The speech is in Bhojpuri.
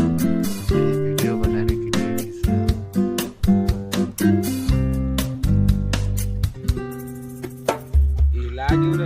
वीडियो बनाने के लिए भी Ih, lagi udah